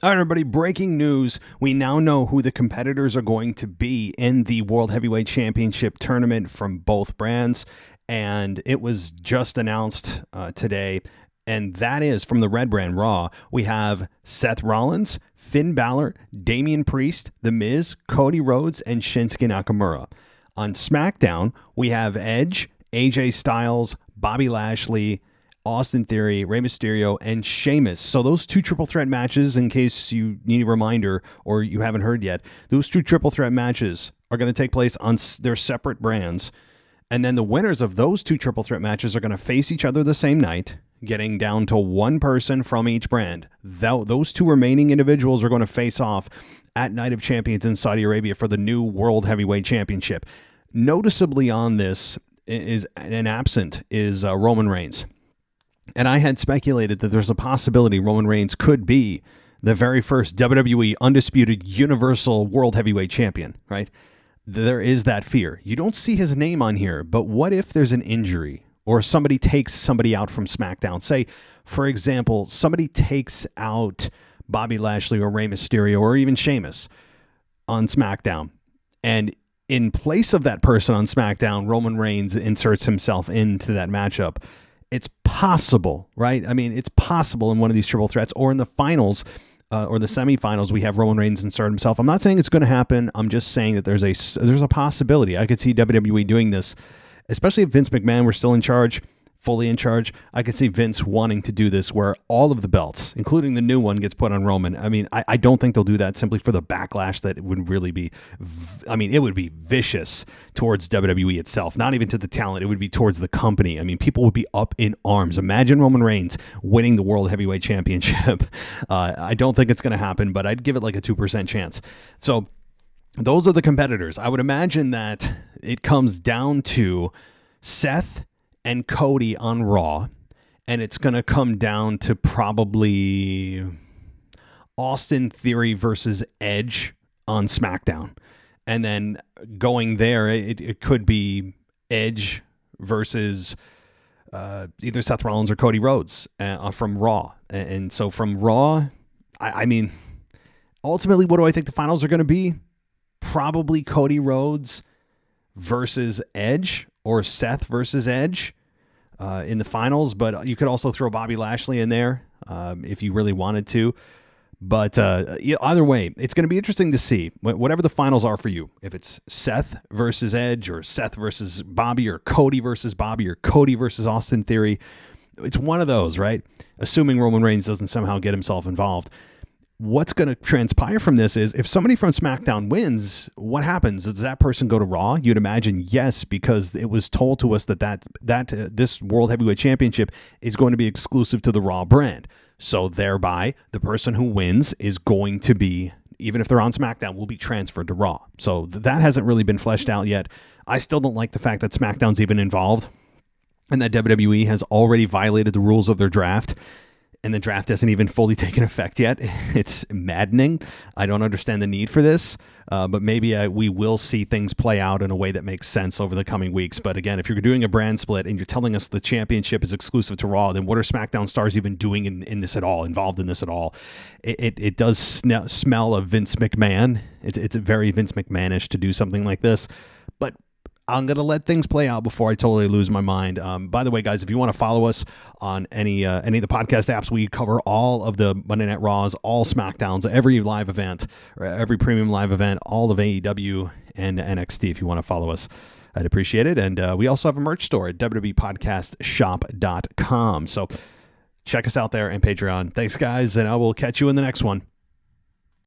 All right, everybody, breaking news. We now know who the competitors are going to be in the World Heavyweight Championship tournament from both brands. And it was just announced today. And that is from the Red Brand Raw. We have Seth Rollins, Finn Balor, Damian Priest, The Miz, Cody Rhodes, and Shinsuke Nakamura. On SmackDown, we have Edge, AJ Styles, Bobby Lashley, Austin Theory, Rey Mysterio, and Sheamus. So those two triple threat matches, in case you need a reminder or you haven't heard yet, those two triple threat matches are going to take place on their separate brands. And then the winners of those two triple threat matches are going to face each other the same night, getting down to one person from each brand. Those two remaining individuals are going to face off at Night of Champions in Saudi Arabia for the new World Heavyweight Championship. Noticeably on this is Roman Reigns. And I had speculated that there's a possibility Roman Reigns could be the very first WWE Undisputed Universal World Heavyweight Champion, right? There is that fear. You don't see his name on here, but what if there's an injury or somebody takes somebody out from SmackDown? Say, for example, somebody takes out Bobby Lashley or Rey Mysterio or even Sheamus on SmackDown. And in place of that person on SmackDown, Roman Reigns inserts himself into that matchup. It's possible, right? I mean, it's possible in one of these triple threats or in the finals or the semifinals, we have Roman Reigns insert himself. I'm not saying it's going to happen. I'm just saying that there's a possibility. I could see WWE doing this, especially if Vince McMahon were still in charge, fully in charge. I could see Vince wanting to do this where all of the belts, including the new one, gets put on Roman. I mean, I don't think they'll do that simply for the backlash that it would really be. I mean, it would be vicious towards WWE itself, not even to the talent. It would be towards the company. I mean, people would be up in arms. Imagine Roman Reigns winning the World Heavyweight Championship. I don't think it's going to happen, but I'd give it like a 2% chance. So those are the competitors. I would imagine that it comes down to Seth and Cody on Raw, and it's going to come down to probably Austin Theory versus Edge on SmackDown. And then going there, it could be Edge versus either Seth Rollins or Cody Rhodes from Raw. And so from Raw, I mean, ultimately, what do I think the finals are going to be? Probably Cody Rhodes versus Edge, or Seth versus Edge in the finals, but you could also throw Bobby Lashley in there if you really wanted to. But either way, it's going to be interesting to see whatever the finals are for you. If it's Seth versus Edge, or Seth versus Bobby, or Cody versus Bobby, or Cody versus Austin Theory, it's one of those, right? Assuming Roman Reigns doesn't somehow get himself involved. What's going to transpire from this is if somebody from SmackDown wins, what happens? Does that person go to Raw? You'd imagine yes, because it was told to us that this World Heavyweight Championship is going to be exclusive to the Raw brand. So thereby, the person who wins is going to be, even if they're on SmackDown, will be transferred to Raw. So that hasn't really been fleshed out yet. I still don't like the fact that SmackDown's even involved and that WWE has already violated the rules of their draft. And the draft hasn't even fully taken effect yet. It's maddening. I don't understand the need for this, but maybe we will see things play out in a way that makes sense over the coming weeks. But again, if you're doing a brand split and you're telling us the championship is exclusive to Raw, then what are SmackDown stars even doing in this at all, involved in this at all? It does smell of Vince McMahon. It's very Vince McMahonish to do something like this. But I'm going to let things play out before I totally lose my mind. By the way, guys, if you want to follow us on any of the podcast apps, we cover all of the Monday Night Raws, all SmackDowns, every live event, or every premium live event, all of AEW and NXT. If you want to follow us, I'd appreciate it. And we also have a merch store at www.podcastshop.com. So check us out there and Patreon. Thanks, guys, and I will catch you in the next one.